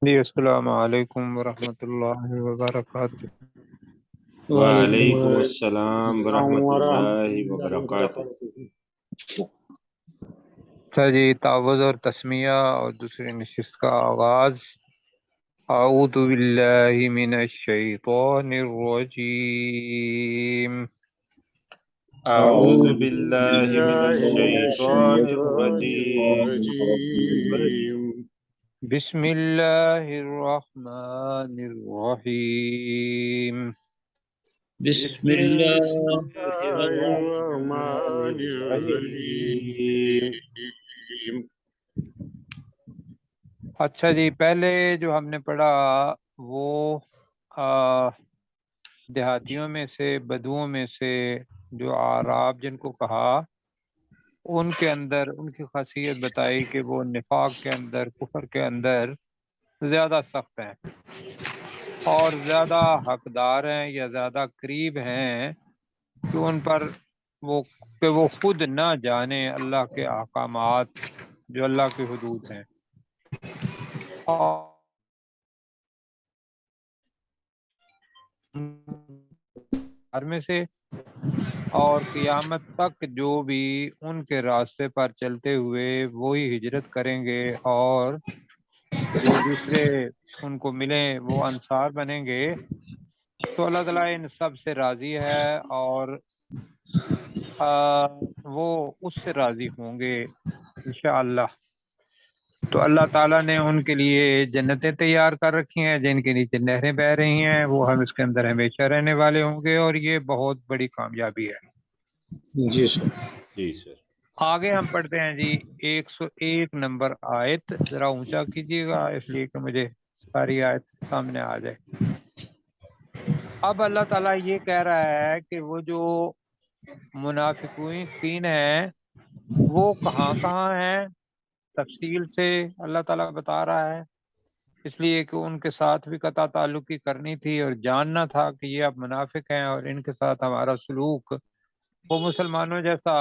جی السلام علیکم ورحمۃ اللہ وبرکاتہ۔ وعلیکم السلام ورحمۃ ورحمۃ اللہ اللہ وبرکاتہ۔ وبرکاتہ۔ اچھا جی، تعوذ اور تسمیہ اور دوسری نشست کا آغاز۔ اعوذ باللہ من الشیطان الرجیم۔ اعوذ اعوذ باللہ من باللہ من الشیطان الشیطان الرجیم۔ الرجیم۔ بسم اللہ الرحمن الرحیم۔ بسم اللہ بسم اللہ الرحمن الرحمن الرحیم۔ الرحیم۔ اچھا جی، پہلے جو ہم نے پڑھا وہ دیہاتیوں میں سے، بدوؤں میں سے جو اعراب جن کو کہا، ان کے اندر ان کی خاصیت بتائی کہ وہ نفاق کے اندر، کفر کے اندر زیادہ سخت ہیں اور زیادہ حقدار ہیں یا زیادہ قریب ہیں کہ ان پر وہ خود نہ جانے اللہ کے احکامات جو اللہ کی حدود ہیں، اور میں سے اور قیامت تک جو بھی ان کے راستے پر چلتے ہوئے وہی ہجرت کریں گے اور جو دوسرے ان کو ملیں وہ انصار بنیں گے، تو اللہ تعالیٰ ان سب سے راضی ہے اور وہ اس سے راضی ہوں گے انشاءاللہ۔ تو اللہ تعالیٰ نے ان کے لیے جنتیں تیار کر رکھی ہیں جن کے نیچے نہریں بہہ رہی ہیں، وہ ہم اس کے اندر ہمیشہ رہنے والے ہوں گے، اور یہ بہت بڑی کامیابی ہے۔ جی سر۔ جی سر۔ آگے ہم پڑھتے ہیں جی 101 نمبر آیت، ذرا اونچا کیجیے گا اس لیے کہ مجھے ساری آیت سامنے آ جائے۔ اب اللہ تعالیٰ یہ کہہ رہا ہے کہ وہ جو منافقین ہیں وہ کہاں کہاں ہیں، تفصیل سے اللہ تعالیٰ بتا رہا ہے، اس لیے کہ ان کے ساتھ بھی قطع تعلقی کرنی تھی اور جاننا تھا کہ یہ اب منافق ہیں اور ان کے ساتھ ہمارا سلوک وہ مسلمانوں جیسا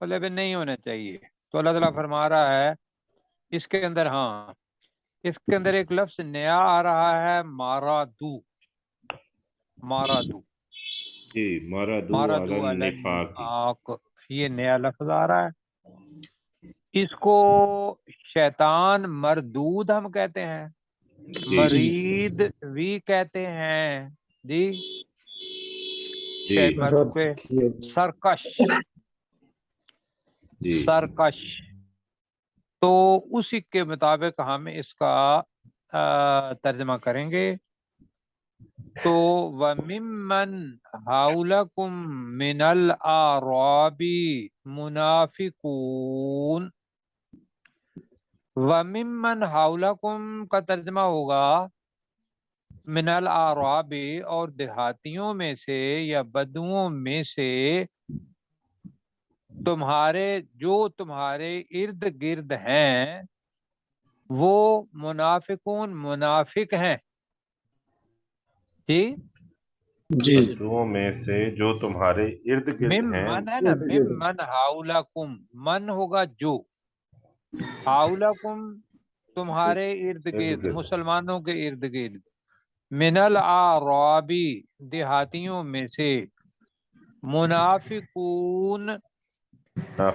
مطلب نہیں ہونا چاہیے۔ تو اللہ تعالیٰ فرما رہا ہے اس کے اندر، ہاں اس کے اندر ایک لفظ نیا آ رہا ہے، مارادو۔ جی، مردو علی النفاق۔ النفاق، یہ نیا لفظ آ رہا ہے۔ اس کو شیطان مردود ہم کہتے ہیں، جی مرید بھی کہتے ہیں جی، جی رد کیے سرکش جی سرکش۔ تو اسی کے مطابق ہم اس کا ترجمہ کریں گے۔ تو وَمِمَّنْ حَوْلَكُمْ مِنَ الْأَعْرَابِ مُنَافِقُونَ، وَمِمَّنْ حَوْلَكُمْ کا ترجمہ ہوگا من الاعراب، اور دیہاتیوں میں سے یا بدوؤں میں سے تمہارے ارد گرد ہیں، وہ منافقون منافق ہیں جی۔ جی بدوؤں میں سے جو تمہارے ارد گرد ہیں۔ ممن ہے نا، ممن حولکم، من ہوگا جو، حولکم تمہارے ارد گرد، مسلمانوں کے ارد گرد، من الاعرابی دیہاتیوں میں سے، منافقون،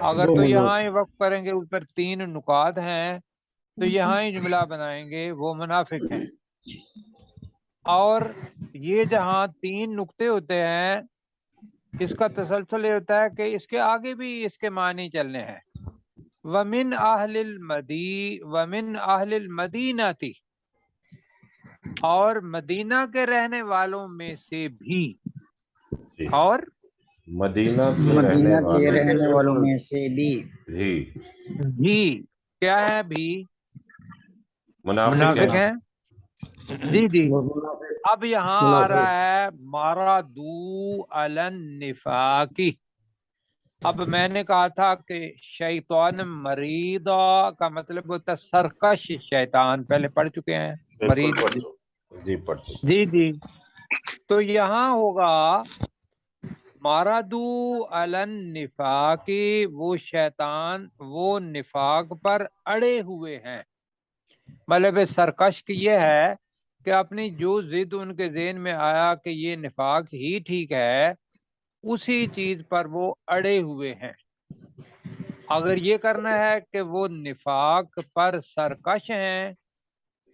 اگر تو یہاں ہی وقف کریں گے اوپر 3 نکات ہیں تو یہاں ہی جملہ بنائیں گے وہ منافق ہیں، اور یہ جہاں 3 نقطے ہوتے ہیں اس کا تسلسل یہ ہوتا ہے کہ اس کے آگے بھی اس کے معنی چلنے ہیں۔ وَمِنْ أَهْلِ الْمَدِينَةِ، اور مدینہ کے رہنے والوں میں سے بھی، جی، اور مدینہ کے رہنے والوں میں سے بھی بھی کیا ہے، بھی منافق منافق ہیں۔ ہیں جی جی۔ اب یہاں آ منافق۔ رہا ہے مردو علی النفاق۔ اب میں نے کہا تھا کہ شیطان مرید کا مطلب ہوتا ہے سرکش شیطان، پہلے پڑھ چکے ہیں مرید جی پڑھتے۔ جی جی۔ تو یہاں ہوگا مردو علی النفاق، وہ شیطان وہ نفاق پر اڑے ہوئے ہیں، مطلب سرکش کی یہ ہے کہ اپنی جو ضد ان کے ذہن میں آیا کہ یہ نفاق ہی ٹھیک ہے، اسی چیز پر وہ اڑے ہوئے ہیں۔ اگر یہ کرنا ہے کہ وہ نفاق پر سرکش ہیں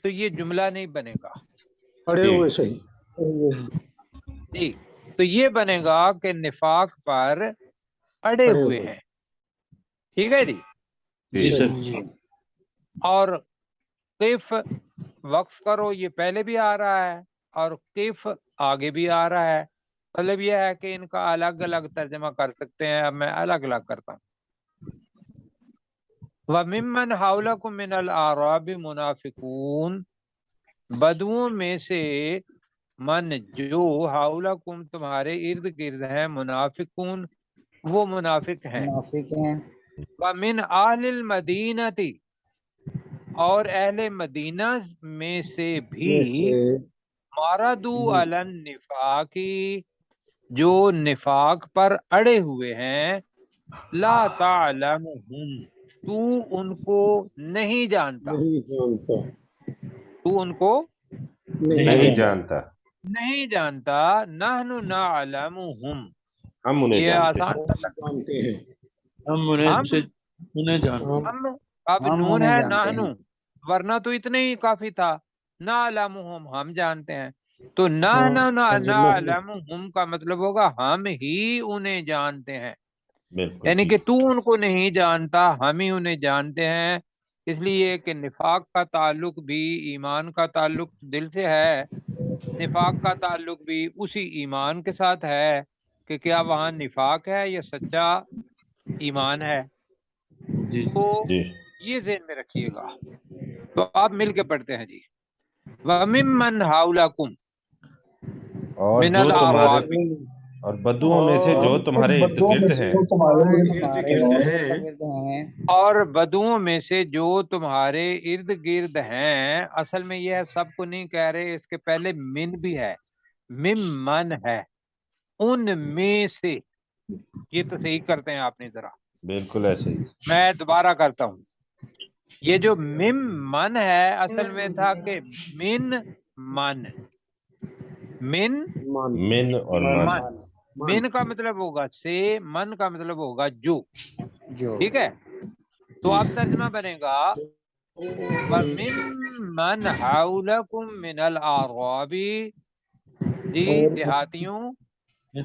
تو یہ جملہ نہیں بنے گا پڑے ہوئے صحیح جی، تو یہ بنے گا کہ نفاق پر اڑے ہوئے ہیں۔ ٹھیک ہے جی، جی سر جی اور کیف وقف کرو یہ پہلے بھی آ رہا ہے اور کیف آگے بھی آ رہا ہے، مطلب یہ ہے کہ ان کا الگ الگ ترجمہ کر سکتے ہیں، اب میں الگ الگ کرتا ہوں۔ وَمِمَّنْ حَوْلَكُمْ مِنَ الْأَعْرَابِ مُنَافِقُونَ، بدوؤں میں سے من جو حَوْلَكُمْ تمہارے ارد گرد ہیں، منافقون وہ منافق ہیں۔ منافق ہیں۔ وَمِنْ أَهْلِ الْمَدِينَةِ اور اہل مدینہ میں سے بھی مَرَدُوا عَلَى النِّفَاقِ جو نفاق پر اڑے ہوئے ہیں، لا تعلمہم تو ان کو نہیں جانتا، تو ان کو نہیں جانتا، نہیں جانتا، نحن نعلمہم ہم انہیں یہ جانتے ہیں۔ آسان جانتے ہیں ہم اب ہم نون انہیں ہے جانتے نحن، ہیں۔ ورنہ تو اتنے ہی کافی تھا، نعلمہم ہم جانتے ہیں، تو ہاں نعلمہم کا مطلب ہوگا ہم ہی انہیں جانتے ہیں، بالکل یعنی ٹھیک۔ کہ تو ان کو نہیں جانتا، ہم ہی انہیں جانتے ہیں۔ اس لیے کہ نفاق کا تعلق بھی ایمان کا تعلق دل سے ہے، نفاق کا تعلق بھی اسی ایمان کے ساتھ ہے کہ کیا وہاں نفاق ہے یا سچا ایمان ہے۔ تو جی یہ ذہن میں رکھیے گا۔ تو آپ مل کے پڑھتے ہیں جی، وَمِمَّنْ حَوْلَكُمْ اور مِنَ جو تمہارے الْأَعْرَابِ اور بدوؤں میں سے جو تمہارے ارد گرد ہیں، اور بدوؤں میں سے جو تمہارے ارد گرد ہیں، اصل میں یہ ہے سب کو نہیں کہہ رہے، اس کے پہلے من بھی ہے، ممن ہے، ان میں سے، یہ تو صحیح کرتے ہیں آپ نے ذرا، بالکل ایسے ہی۔ میں دوبارہ کرتا ہوں، یہ جو ممن ہے اصل میں تھا کہ من من من اور من، من کا مطلب ہوگا سے، من کا مطلب ہوگا جو، ٹھیک ہے، تو اب ترجمہ بنے گا وَمِمَّنْ حَوْلَكُمْ مِنَ الْأَعْرَابِ جی دیہاتیوں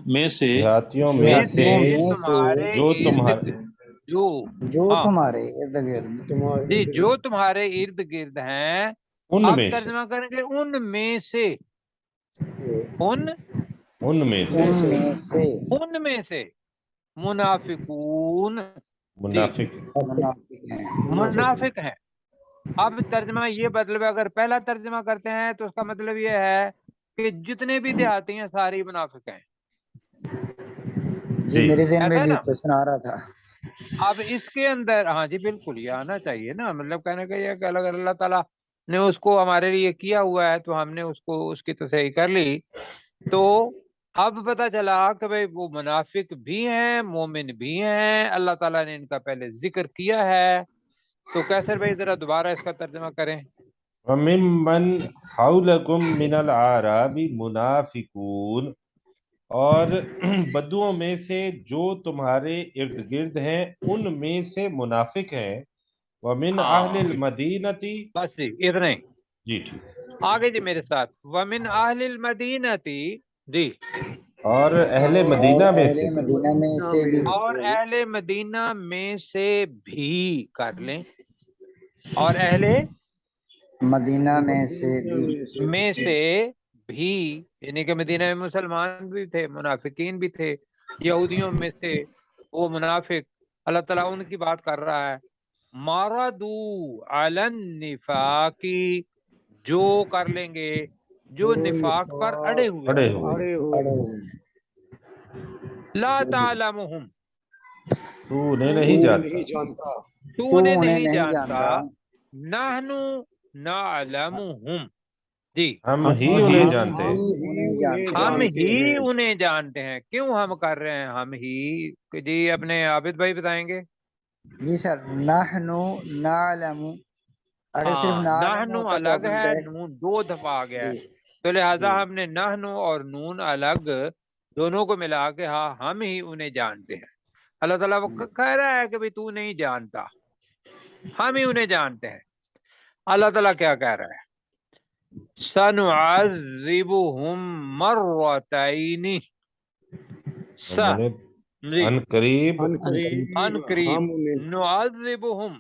میں سے دیہاتیوں میں میں سے سے تمہارے جو ارد تمہارے جو ہاں تمہارے ارد گرد جی جو تمہارے ارد گرد ہیں، ان اب میں سے، ترجمہ کریں گے ان میں سے، ان ان میں سے ان میں سے ان میں سے منافقون جی منافق، منافق ہیں۔ منافق ہیں۔ اب ترجمہ یہ مطلب اگر پہلا ترجمہ کرتے ہیں تو اس کا مطلب یہ ہے کہ جتنے بھی دیہاتی ہیں ساری منافق ہیں، جی میرے ذہن میں ایسا ہے بھی نا۔ کوشچن آ رہا تھا۔ اب اس کے اندر ہاں جی بالکل یہ آنا چاہیے نا، مطلب کہنے کا یہ کہ اگر اللہ تعالیٰ نے اس کو ہمارے لیے کیا ہوا ہے تو ہم نے اس کو اس کی تصحیح کر لی، تو اب پتہ چلا کہ بھئی وہ منافق بھی ہیں مومن بھی ہیں، اللہ تعالیٰ نے ان کا پہلے ذکر کیا ہے، تو کیسر بھائی ذرا دوبارہ اس کا ترجمہ کریں۔ وَمِمَّنْ حَوْلَكُمْ مِنَ الْأَعْرَابِ مُنَافِقُونَ اور بدوؤں میں سے جو تمہارے ارد گرد ہیں ان میں سے منافق ہیں، وَمِنْ أَهْلِ الْمَدِينَةِ بس جی اتنے ہی۔ جی ٹھیک، آگے جی میرے ساتھ وَمِنْ أَهْلِ الْمَدِينَةِ جی اور اہل اور مدینہ میں اہل سے مدینہ میں سے بھی اور اہل مدینہ میں سے بھی کر لیں، اور اہل مدینہ میں سے بھی میں سے بھی، یعنی کہ مدینہ میں مسلمان بھی تھے منافقین بھی تھے، یہودیوں میں سے وہ منافق، اللہ تعالیٰ ان کی بات کر رہا ہے، ماردو علی النفاق جو کر لیں گے، جو نفاق پر اڑے ہوئے پڑے ہیں، ہوئے، پڑے ہوئے لا تعلمہم تو انہیں نہیں جانتا، تو تو انہیں انہیں نہیں نہیں جانتا، جانتا، نحن نعلمہم جی ہم ہی اور انہیں ہم جانتے ہی ہیں۔ انہیں جانتے ہم ہیں۔ ہی انہیں جانتے ہیں، کیوں ہم کر رہے ہیں ہم ہی، کہ جی اپنے عابد بھائی بتائیں گے۔ جی سر، نحن نعلم اگر صرف ہاں نان نحنو ہوتا تو الگ اپن ہے، کہے نون 2 دفعہ آ گیا ہے، جی تو لہذا جی ہم نے نحنو اور نون الگ دونوں کو ملا کے ہاں ہم ہی انہیں جانتے ہیں۔ اللہ تعالیٰ وہ کہہ رہا ہے کہ بھی تو نہیں جانتا، ہم ہی انہیں جانتے ہیں۔ اللہ تعالیٰ کیا کہہ رہا ہے؟ سَنُعَذِّبُهُم مَّرَّتَيْنِ جی ان قریب ان ہم قریب نعذبہم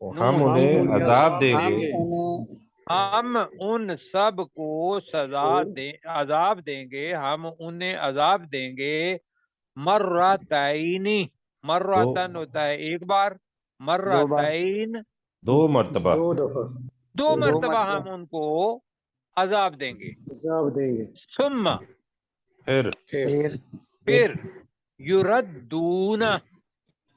ہم نون انہیں عذاب دیں گے، انہیں ہم ان سب کو عذاب دیں گے، ہم انہیں عذاب دیں گے مرتین، مرتن ہوتا ہے ایک بار، دو بار مرتین 2 مرتبہ، دو دو مرتبہ مرتبہ ہم ان کو عذاب دیں گے۔ ثم پھر پھر یردون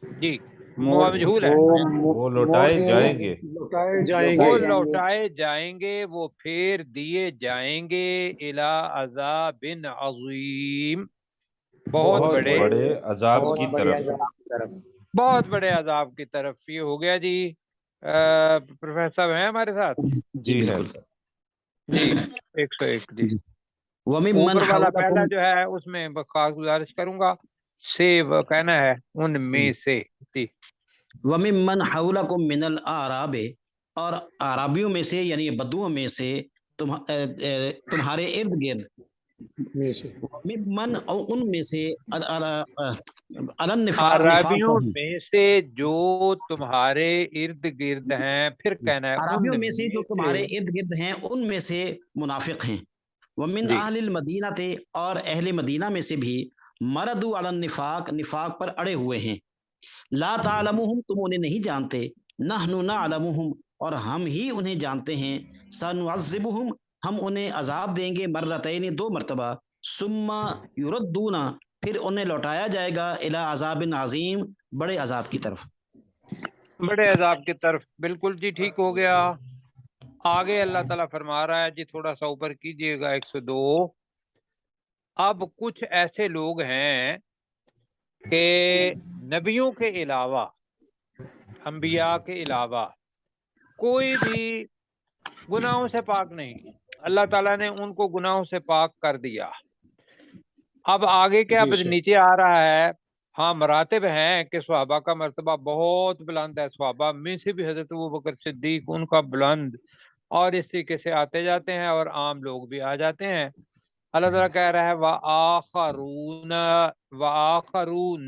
جی مجہول ہے، وہ موڑ لوٹائے دیے جائیں گے، وہ جائیں گے لوٹائے جائیں گے، وہ پھیر دیے جائیں گے الی عذاب عظیم، بہت بڑے عذاب بہت کی بڑی طرف۔ عذاب کی طرف۔ بہت بڑے عذاب کی طرف۔ یہ ہو گیا جی۔ پروفیسر صاحب ہیں ہمارے ساتھ؟ جی ہے بالکل جی 101 جی۔ وَمِمَّنْ اوپر والا پہلا حَوْلَكُمْ جو ہے اس میں خاص گزارش کروں گا، سے وہ کہنا ہے ان میں سے جی۔ وَمِمَّنْ حَوْلَكُمْ مِنَ الْأَعْرَابِ، اور عرابیوں میں سے یعنی بدوؤں میں سے تمہارے ارد گرد، ممن اور ان میں سے النفاق نفاق عربیوں پر ہیں، میں سے جو تمہارے ارد گرد ہیں، پھر کہنا ہے ان عربیوں میں سے جو میں سے تمہارے ارد گرد ہیں ان میں سے منافق ہیں۔ ومن جی۔ اہل المدینہ تھے، اور اہل مدینہ میں سے بھی مردو علی النفاق، نفاق پر اڑے ہوئے ہیں۔ لا تعلمہم، تم انہیں نہیں جانتے، نحن نعلمہم، اور ہم ہی انہیں جانتے ہیں، سنعذبہم، ہم انہیں عذاب دیں گے مرتین 2 مرتبہ، ثم یردون، پھر انہیں لوٹایا جائے گا الی عذاب عظیم، بڑے عذاب کی طرف۔ بڑے عذاب کی طرف، بالکل جی ٹھیک ہو گیا۔ آگے اللہ تعالیٰ فرما رہا ہے جی، تھوڑا سا اوپر کیجئے گا 102۔ اب کچھ ایسے لوگ ہیں کہ نبیوں کے علاوہ، انبیاء کے علاوہ کوئی بھی گناہوں سے پاک نہیں، اللہ تعالیٰ نے ان کو گناہوں سے پاک کر دیا۔ اب آگے کیا نیچے آ رہا ہے، ہاں مراتب ہیں کہ صحابہ کا مرتبہ بہت بلند ہے، صحابہ میں سے بھی حضرت ابوبکر صدیق ان کا بلند، اور اس طریقے سے آتے جاتے ہیں اور عام لوگ بھی آ جاتے ہیں۔ اللہ تعالیٰ کہہ رہا ہے وَآخَرُونَ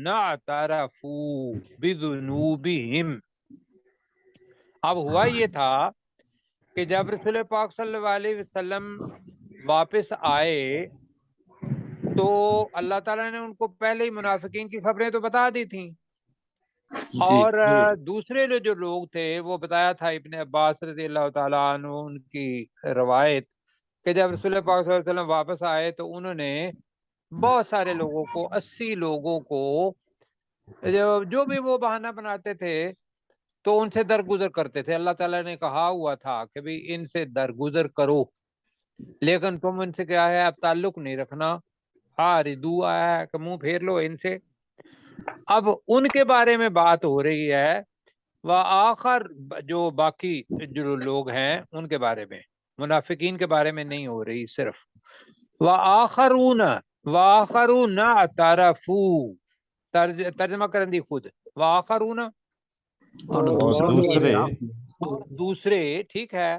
اعْتَرَفُوا بِذُنُوبِهِمْ۔ اب ہوا یہ تھا کہ جب رسول پاک صلی اللہ علیہ وسلم واپس آئے تو اللہ تعالیٰ نے ان کو پہلے ہی منافقین کی خبریں تو بتا دی تھیں، اور دوسرے جو لوگ تھے وہ بتایا تھا ابن عباس رضی اللہ تعالیٰ عنہ ان کی روایت کہ جب رسول پاک صلی اللہ علیہ وسلم واپس آئے تو انہوں نے بہت سارے لوگوں کو، 80 لوگوں کو، جو بھی وہ بہانہ بناتے تھے تو ان سے درگزر کرتے تھے۔ اللہ تعالیٰ نے کہا ہوا تھا کہ بھی ان سے درگزر کرو، لیکن تم ان سے کیا ہے اب تعلق نہیں رکھنا، آردو آیا ہے کہ منہ پھیر لو ان سے۔ اب ان کے بارے میں بات ہو رہی ہے، وآخر جو باقی جو لوگ ہیں ان کے بارے میں، منافقین کے بارے میں نہیں ہو رہی صرف۔ وآخرون اعترفوا، ترجمہ کرن دی خود، وآخرون اور اور دوسرے ٹھیک ہے،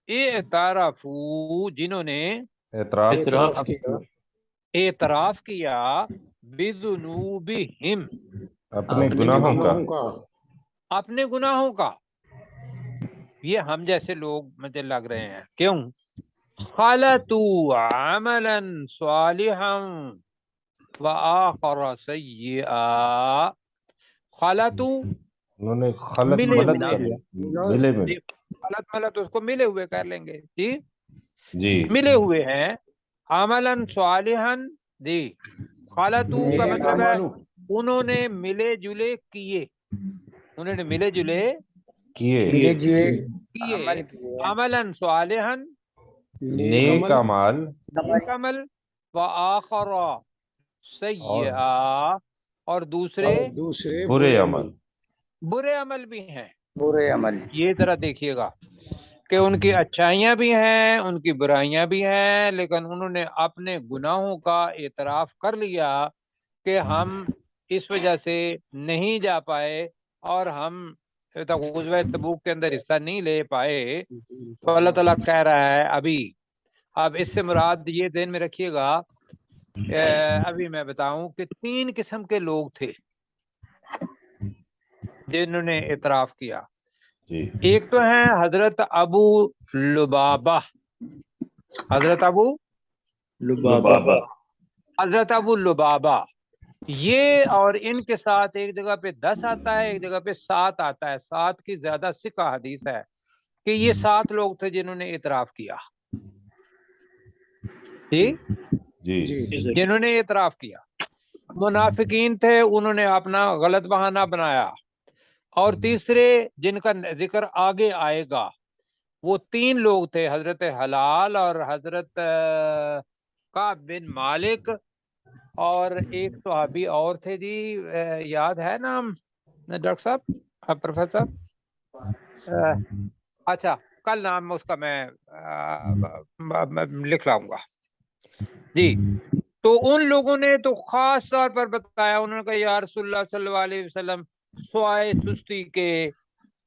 اعترفوا جنہوں نے اعتراف کیا بذنوبہم اپنے گناہوں کا، اپنے گناہوں کا۔ یہ ہم جیسے لوگ مجھے لگ رہے ہیں، کیوں؟ خلطوا عملا صالحا وآخر سیئا، خلطوا انہوں نے خلط ملے ملت ہوئے کیا، ہیں، ملے جی خلط ملت اس کو ملے ہوئے کر لیں گے جی، جی ملے ہوئے ہیں، عملا صالحا جی، خلطوا کا مطلب ہے انہوں نے ملے جلے کیے، انہوں نے ملے جلے کیے، ملے جوئے کیے، عمل کیے، عملا صالحا نیک اعمال، نیک عمل، وآخر سیئا اور دوسرے برے عمل، برے عمل بھی ہیں۔ برے عمل۔ یہ ذرا دیکھیے گا، کہ ان کی اچھائیاں بھی ہیں ان کی برائیاں بھی ہیں، لیکن انہوں نے اپنے گناہوں کا اعتراف کر لیا کہ ہم اس وجہ سے نہیں جا پائے اور ہم غزوہ تبوک کے اندر حصہ نہیں لے پائے. تو اللہ تعالیٰ کہہ رہا ہے اب اس سے مراد یہ ذہن میں رکھیے گا، ابھی میں بتاؤں کہ 3 قسم کے لوگ تھے جنہوں نے اعتراف کیا. جی ایک تو ہیں حضرت ابو لبابہ، حضرت ابو لبابہ، یہ اور ان کے ساتھ ایک جگہ پہ 10 آتا ہے، ایک جگہ پہ 7 آتا ہے. 7 کی زیادہ ثقہ حدیث ہے کہ یہ 7 لوگ تھے جنہوں نے اعتراف کیا. جی جی جنہوں نے اعتراف کیا. منافقین تھے، انہوں نے اپنا غلط بہانہ بنایا. اور تیسرے جن کا ذکر آگے آئے گا وہ 3 لوگ تھے، حضرت حلال اور حضرت کعب بن مالک اور ایک صحابی اور تھے جی، یاد ہے نام ڈاکٹر صاحب، پروفیسر؟ اچھا کل نام اس کا میں لکھ لاؤں گا جی. تو ان لوگوں نے تو خاص طور پر بتایا، انہوں نے کہا یا رسول اللہ صلی اللہ علیہ وسلم سوائے سستی کے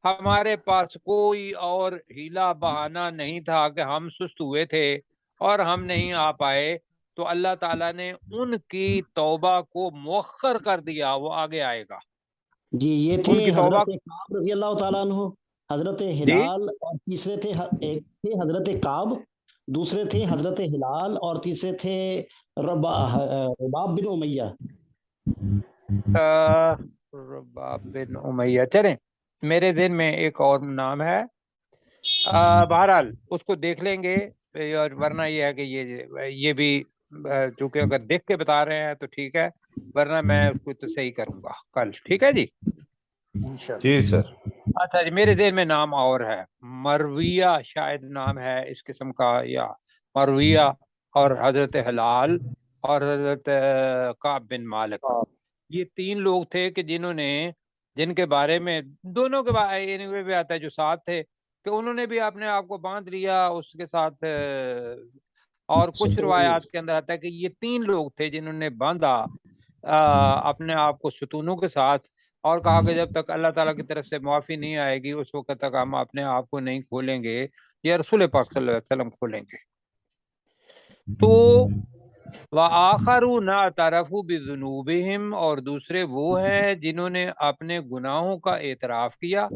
ہمارے پاس کوئی اور ہیلا بہانہ نہیں تھا کہ ہم سست ہوئے تھے اور ہم نہیں آ پائے. تو اللہ تعالیٰ نے ان کی توبہ کو مؤخر کر دیا، وہ آگے آئے گا. جی یہ تھے ان کی توبہ حضرت کعب رضی اللہ تعالیٰ عنہ، حضرت جی ہلال، اور تیسرے تھے ایک تھے حضرت کعب، دوسرے تھے حضرت ہلال، اور تیسرے تھے رباب بن امیہ. رباب بن امیہ. چلیں میرے ذہن میں ایک اور نام ہے، بہرحال اس کو دیکھ لیں گے. اور ورنہ یہ ہے کہ یہ بھی چونکہ اگر دیکھ کے بتا رہے ہیں تو ٹھیک ہے، ورنہ میں اس کو تو صحیح کروں گا کل. ٹھیک ہے جی. جی سر. اچھا جی، میرے ذہن میں نام اور ہے، مرویہ شاید نام ہے اس قسم کا، یا مرویہ اور حضرت حلال اور حضرت کعب بن مالک. یہ 3 لوگ تھے کہ جن کے بارے میں دونوں کے بارے میں بھی آتا ہے جو 7 تھے کہ انہوں نے بھی اپنے آپ کو باندھ لیا اس کے ساتھ. اور کچھ روایات کے اندر آتا ہے کہ یہ 3 لوگ تھے جنہوں نے باندھا اپنے آپ کو ستونوں کے ساتھ اور کہا کہ جب تک اللہ تعالیٰ کی طرف سے معافی نہیں آئے گی اس وقت تک ہم اپنے آپ کو نہیں کھولیں گے، یا رسول پاک صلی اللہ علیہ وسلم کھولیں گے. تو وَآخَرُونَ اعْتَرَفُوا بِذُنُوبِهِمْ، اور دوسرے وہ ہیں جنہوں نے اپنے گناہوں کا اعتراف کیا.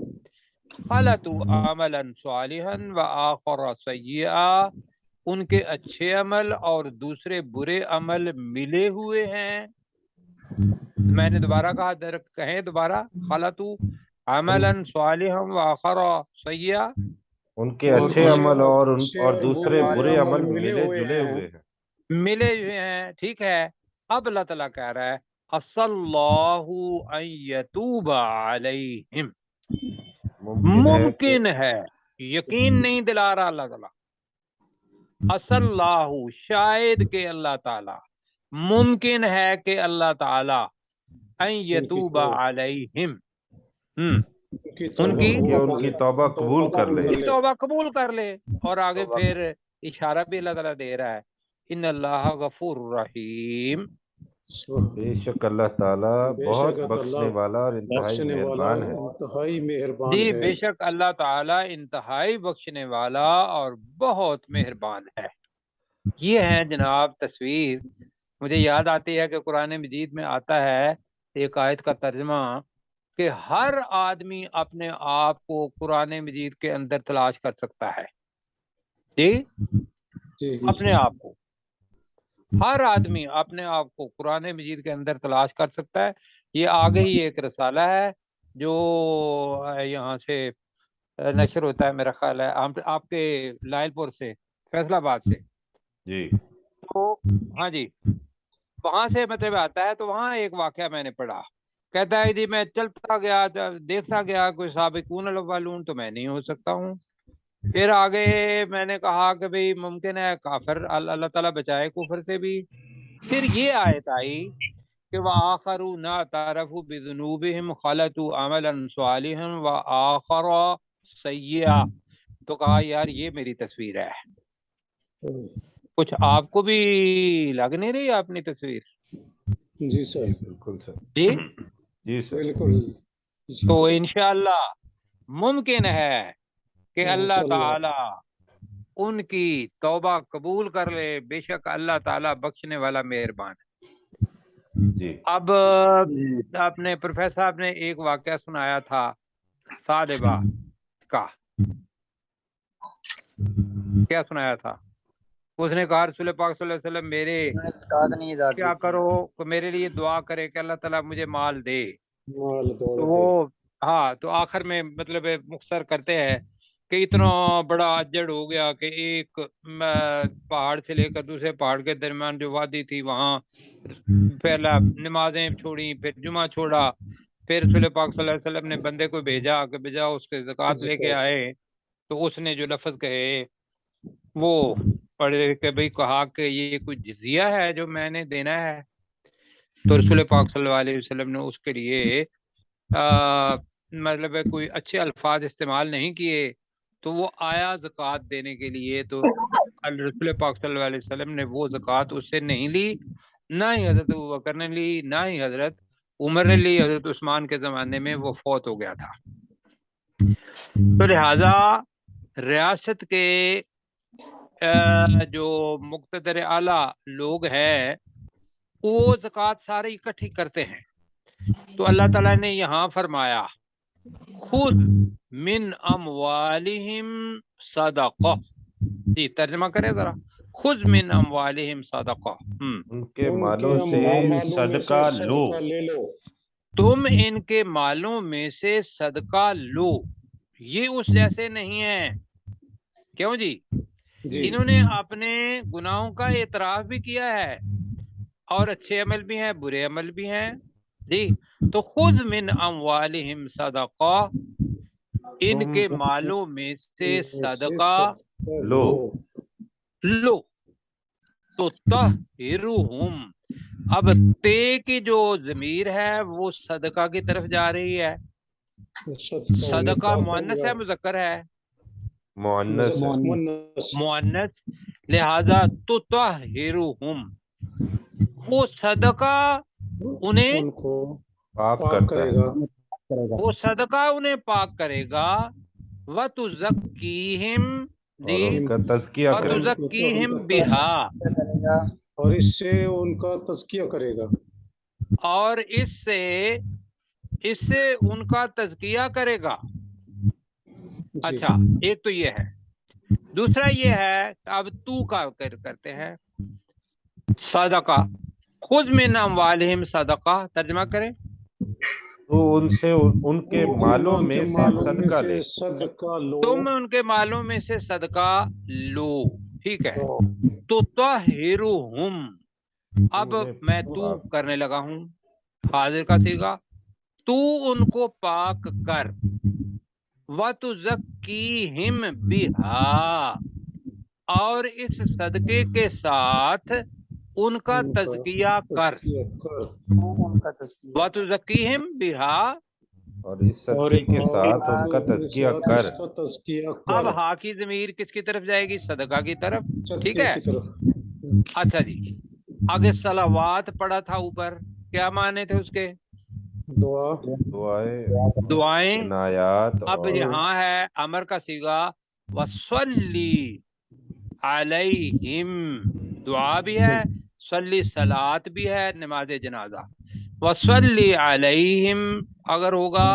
خَلَطُوا عَمَلًا صَالِحًا وَآخَرَ سَيِّئًا، ان کے اچھے عمل اور دوسرے برے عمل ملے ہوئے ہیں. میں نے دوبارہ کہا، کہیں دوبارہ، خَلَطُوا عَمَلًا صَالِحًا وَآخَرَ سَيِّئًا، ان کے اچھے عمل اور دوسرے برے عمل ملے جلے ہوئے ہیں. ملے ہوئے ہیں. ٹھیک ہے. اب اللہ تعالیٰ کہہ رہا ہے عَسَى اللَّهُ أَن يَتُوبَ عَلَيْهِمْ، ممکن ہے، یقین نہیں دلا رہا اللہ تعالیٰ. عَسَى اللَّهُ، شاید کہ اللہ تعالیٰ، ممکن ہے کہ اللہ تعالیٰ أن يتوب علیہم، ان کی توبہ قبول کر لے. توبہ قبول کر لے. اور آگے پھر اشارہ بھی اللہ تعالیٰ دے رہا ہے، ان اللہ غفور رحیم، بے شک اللہ تعالیٰ بہت بخشنے والا اور انتہائی مہربان ہے. جی بے شک اللہ تعالیٰ انتہائی بخشنے والا اور بہت مہربان ہے. یہ ہے جناب تصویر. مجھے یاد آتی ہے کہ قرآن مجید میں آتا ہے ایک آیت کا ترجمہ کہ ہر آدمی اپنے آپ کو قرآن مجید کے اندر تلاش کر سکتا ہے. جی اپنے آپ کو، ہر آدمی اپنے آپ کو قرآن مجید کے اندر تلاش کر سکتا ہے. یہ آگے ہی ایک رسالہ ہے جو یہاں سے نشر ہوتا ہے، میرا خیال ہے آپ کے لائل پور سے، فیصل آباد سے. جی تو ہاں جی، وہاں سے مطلب آتا ہے. تو وہاں ایک واقعہ میں نے پڑھا، کہتا ہے جی میں چلتا گیا، دیکھتا گیا کوئی سابقون الاولون تو میں نہیں ہو سکتا ہوں. پھر آگے میں نے کہا کہ بھئی ممکن ہے کافر، اللہ تعالیٰ بچائے کفر سے بھی. پھر یہ آیت آئی کہ وَآخَرُونَ اعْتَرَفُوا بِذُنُوبِهِمْ خَلَطُوا عَمَلًا صَالِحًا وَآخَرَ سَيِّئًا، تو کہا یار یہ میری تصویر ہے. کچھ آپ کو بھی لگ نہیں رہی اپنی تصویر؟ جی سر. بالکل سر. جی جی سر. بالکل. تو انشاءاللہ ممکن ہے کہ اللہ تعالی ان کی توبہ قبول کر لے. بے شک اللہ تعالی بخشنے والا مہربان ہے. جی. اب اپنے پروفیسر صاحب نے ایک واقعہ سنایا تھا صادبہ کا. کیا سنایا تھا؟ اس نے کہا رسول پاک صلی اللہ علیہ وسلم میرے کیا کرو کہ میرے لیے دعا کرے کہ اللہ تعالیٰ مجھے مال دے. تو وہ ہاں تو آخر میں مطلب مختصر کرتے ہیں کہ اتنا بڑا اجڑ ہو گیا کہ ایک پہاڑ سے لے کر دوسرے پہاڑ کے درمیان جو وادی تھی وہاں پہلا نمازیں چھوڑی، پھر جمعہ چھوڑا، پھر رسول پاک صلی اللہ علیہ وسلم نے بندے کو بھیجا کہ بجا اس کے زکوٰۃ لے کے آئے. تو اس نے جو لفظ کہے وہ پڑھے کہ بھئی کہا کہ یہ کوئی جزیہ ہے جو میں نے دینا ہے. تو رسول پاک صلی اللہ علیہ وسلم نے اس کے لیے مطلب کوئی اچھے الفاظ استعمال نہیں کیے. تو وہ آیا زکوٰۃ دینے کے لیے، تو رسول پاک صلی اللہ علیہ وسلم نے وہ زکوٰۃ اس سے نہیں لی، نہ ہی حضرت ابوبکر نے لی، نہ ہی حضرت عمر نے لی. حضرت عثمان کے زمانے میں وہ فوت ہو گیا تھا. تو لہذا ریاست کے جو مقتدر اعلیٰ لوگ ہیں وہ زکوٰۃ سارے اکٹھی کرتے ہیں. تو اللہ تعالیٰ نے یہاں فرمایا خذ من اموالہم صدقہ. جی ترجمہ کریں ذرا. خذ من اموالہم صدقہ. ان کے مالوں سے صدقہ لو. تم ان کے مالوں میں سے صدقہ لو. یہ اس جیسے نہیں ہے. کیوں جی؟ انہوں نے اپنے گناہوں کا اعتراف بھی کیا ہے اور اچھے عمل بھی ہیں برے عمل بھی ہیں. جی تو خذ من اموالہم صدقہ، ان کے مالوں میں سے صدقہ لو. تو طہرہم، اب تے کی جو ضمیر ہے وہ صدقہ کی طرف جا رہی ہے. صدقہ مؤنث ہے مذکر ہے؟ مؤنث. لہذا تو طہرہم، وہ صدقہ انہیں پاک کرے گا. وہ صدقہ انہیں پاک کرے گا. وَتُزَكِّيهِمْ ان کا تزکیہ کرے گا. وَتُزَكِّيهِمْ بِهَا، اور اس سے ان کا تزکیہ کرے گا. اور اس سے ان کا تزکیہ کرے گا. اچھا ایک تو یہ ہے. دوسرا یہ ہے اب تو کا کرتے ہیں صدقہ. خذ من اموالہم صدقہ، ترجمہ کریں. تو ان سے ان کے مالوں میں سے صدقہ لے. تم ان کے مالوں میں سے صدقہ لو. ٹھیک ہے. تو طہرہم، اب میں تو کرنے لگا ہوں، حاضر کا صیغہ. تو ان کو پاک کر. وَتُزَكِّيهِمْ بِهَا، اور اس صدقے کے ساتھ ان کا تزکیہ کر. وَتُزَكِّيهِمْ بِهَا، اور اس صدقے کے ساتھ ان کا تزکیہ کر. اب ہا کی ضمیر کس کی طرف جائے گی؟ صدقہ کی طرف. ٹھیک ہے. اچھا جی آگے صلوات پڑھا تھا اوپر، کیا معنی تھے اس کے؟ دعائیں. عنایات. اب یہاں ہے امر کا صیغہ وصلی علیہم، دعا بھی ہے، صلی صلات بھی ہے، نماز جنازہ. وصلی علیہم اگر ہوگا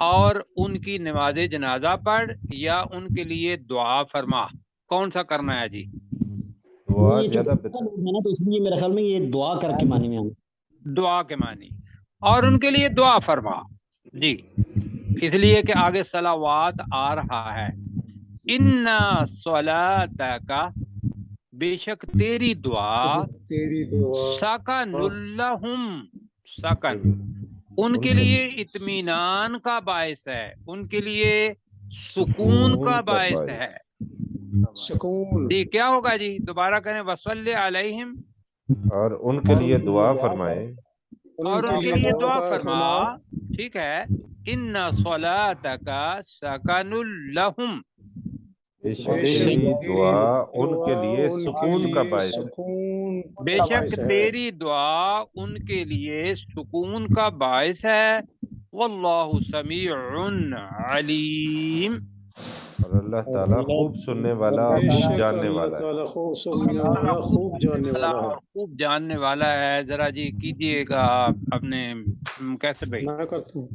اور ان کی نماز جنازہ پڑھ یا ان کے لیے دعا فرما، کون سا کرنا ہے جی؟ دعا زیادہ تو اس لیے میرے خیال میں یہ دعا کر کے معنی میں آنا. دعا کے معنی، اور ان کے لیے دعا فرما. جی اس لیے کہ آگے صلوات آ رہا ہے. اِنَّ صَلَاتَكَ، بے شک تیری دعا، سَكَنٌ لَّهُمْ، سکن ان کے لیے اطمینان کا باعث ہے، ان کے لیے سکون کا باعث ہے. سکون. جی کیا ہوگا جی؟ دوبارہ کریں. وصلی علیہم، اور ان کے لیے دعا فرمائے، اور ان کے لیے دعا فرما. ٹھیک ہے. ان صلاتک سکن لہم، بے شک تیری دعا ان کے لیے سکون کا باعث ہے۔ بے شک تیری دعا ان کے لیے سکون کا باعث ہے، واللہ سمیع علیم، اور اللہ تعالیٰ خوب سننے والا اور خوب جاننے والا ہے۔ خوب سننے والا، خوب جاننے والا ہے۔ اور خوب جاننے والا ہے۔ ذرا جی کیجئے گا اپنے کیسے بھائی؟ میں کرتا ہوں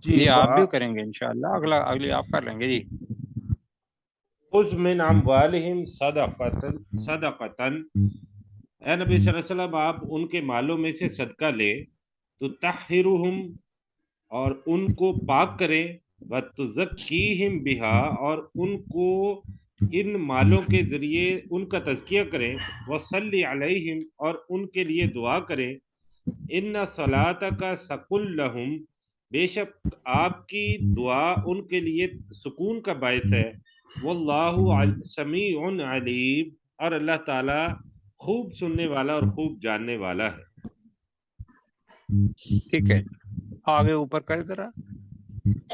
جی آپ بھی کریں گے انشاءاللہ، اگلی آپ کر لیں گے جی۔ خذ من اموالہم صدقۃ، اے نبی صلی اللہ علیہ وسلم آپ ان کے مالوں میں سے صدقہ لے، تو تطہرہم اور ان کو پاک کریں، وتزکیہم بہا اور ان کو ان مالوں کے ذریعے ان کا تزکیہ کریں، وصلی علیہم اور ان کے لیے دعا کریں، ان صلاتک سکن لہم بے شک آپ کی دعا ان کے لیے سکون کا باعث ہے، واللہ سمیع علیم اور اللہ تعالی خوب سننے والا اور خوب جاننے والا ہے۔ ٹھیک ہے، آگے اوپر کرے ذرا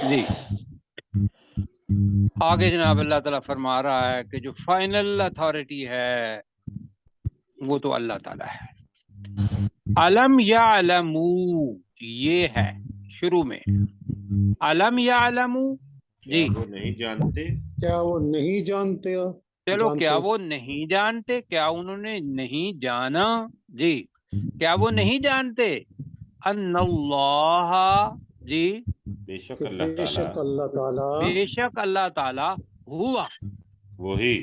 جی۔ آگے جناب اللہ تعالیٰ فرما رہا ہے کہ جو فائنل اتھارٹی ہے وہ تو اللہ تعالیٰ ہے۔ علم یعلمو یہ ہے شروع میں، علم یعلمو جی کیا وہ نہیں جانتے؟ کیا وہ نہیں جانتے؟ چلو کیا وہ نہیں جانتے، کیا انہوں نے نہیں جانا جی، کیا وہ نہیں جانتے ان اللہ جی بے شک کہ اللہ بے شک تعالیٰ اللہ تعالیٰ بے شک اللہ تعالیٰ ہوا وہی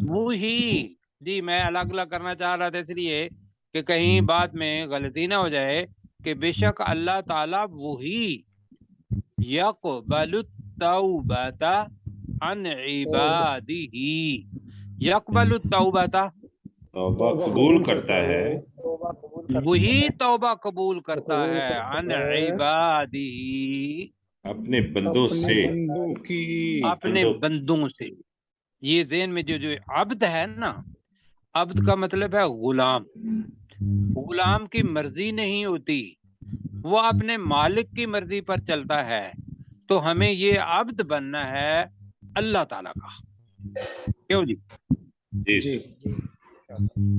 وہی جی، میں الگ الگ کرنا چاہ رہا تھا اس لیے کہ کہیں بات میں غلطی نہ ہو جائے کہ بے شک اللہ تعالیٰ وہی یقبل التوبۃ عن عبادہ، یقبل التوبۃ توبہ قبول کرتا ہے، وہی توبہ قبول کرتا ہے عن عبادہ اپنے بندوں سے، اپنے بندوں سے۔ یہ ذہن میں جو عبد ہے نا، عبد کا مطلب ہے غلام، غلام کی مرضی نہیں ہوتی، وہ اپنے مالک کی مرضی پر چلتا ہے، تو ہمیں یہ عبد بننا ہے اللہ تعالیٰ کا، کیوں جی؟ جی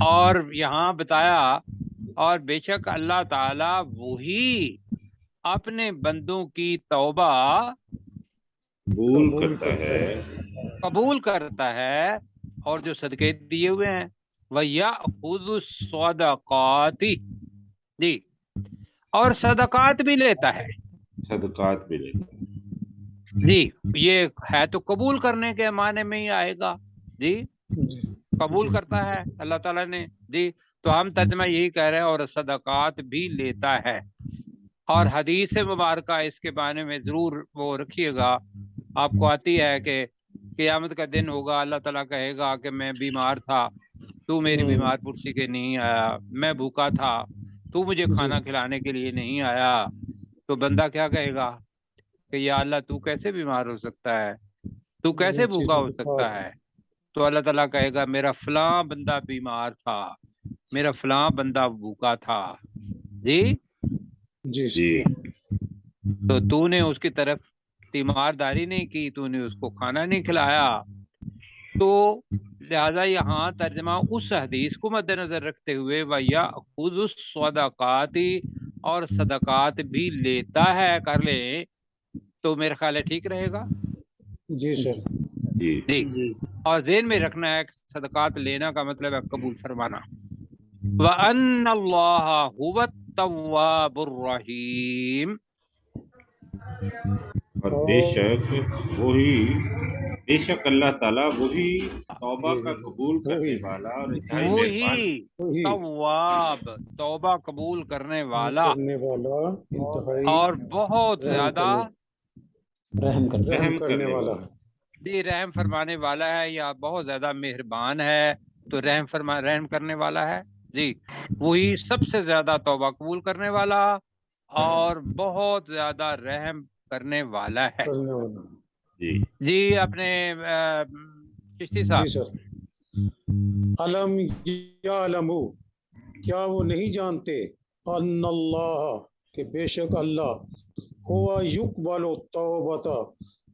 اور یہاں بتایا اور بے شک اللہ تعالیٰ وہی اپنے بندوں کی توبہ قبول کرتا ہے، اور جو صدقے دیے ہوئے ہیں وَيَأْخُذُ الصَّدَقَاتِ جی، اور صدقات بھی لیتا ہے صدقات بھی لیتا ہے۔ جی، یہ ہے تو قبول کرنے کے معنی میں ہی آئے گا جی، قبول کرتا ہے اللہ تعالیٰ نے جی، تو ہم ترجمہ یہی کہہ رہے ہیں اور صدقات بھی لیتا ہے۔ اور حدیث مبارکہ اس کے بارے میں ضرور وہ رکھیے گا، آپ کو آتی ہے کہ قیامت کا دن ہوگا، اللہ تعالیٰ کہے گا کہ میں بیمار تھا، تو میری بیمار پرسی کے نہیں آیا، میں بھوکا تھا، تو مجھے کھانا کھلانے کے لیے نہیں آیا، تو بندہ کیا کہے گا کہ یا اللہ تو کیسے بیمار ہو سکتا ہے، تو کیسے بھوکا ہو سکتا ہے؟ تو اللہ تعالیٰ کہے گا میرا فلاں بندہ بیمار تھا، میرا فلاں بندہ بھوکا تھا جی، تو نے اس کی طرف تیمارداری نہیں کی، تو نے اس کو کھانا نہیں کھلایا۔ تو لہذا یہاں ترجمہ اس حدیث کو مد نظر رکھتے ہوئے وَيَأْخُذُ الصَّدَقَاتِ اور صدقات بھی لیتا ہے کر لے، تو میرا خیال ہے ٹھیک رہے گا جی سر جی۔ اور ذہن میں رکھنا ہے کہ صدقات لینا کا مطلب ہے قبول فرمانا۔ وَأَنَّ اللَّهَ هُوَ التَّوَّابُ الرَّحِيمُ اور بے شک اللہ تعالیٰ وہی توبہ کا قبول کرنے والا اور انتہائی مہربان، وہی تواب توبہ قبول کرنے والا اور بہت زیادہ رحم کرنے والا جی، رحم فرمانے والا ہے یا بہت زیادہ مہربان ہے، تو رحم کرنے والا ہے جی، وہی سب سے زیادہ توبہ قبول کرنے والا اور بہت زیادہ رحم کرنے والا ہے جی۔ اپنے چشتی صاحب جی سر، علم یعلمو کیا وہ نہیں جانتے ان اللہ کہ بے شک اللہ ہوا یقبل التوبۃ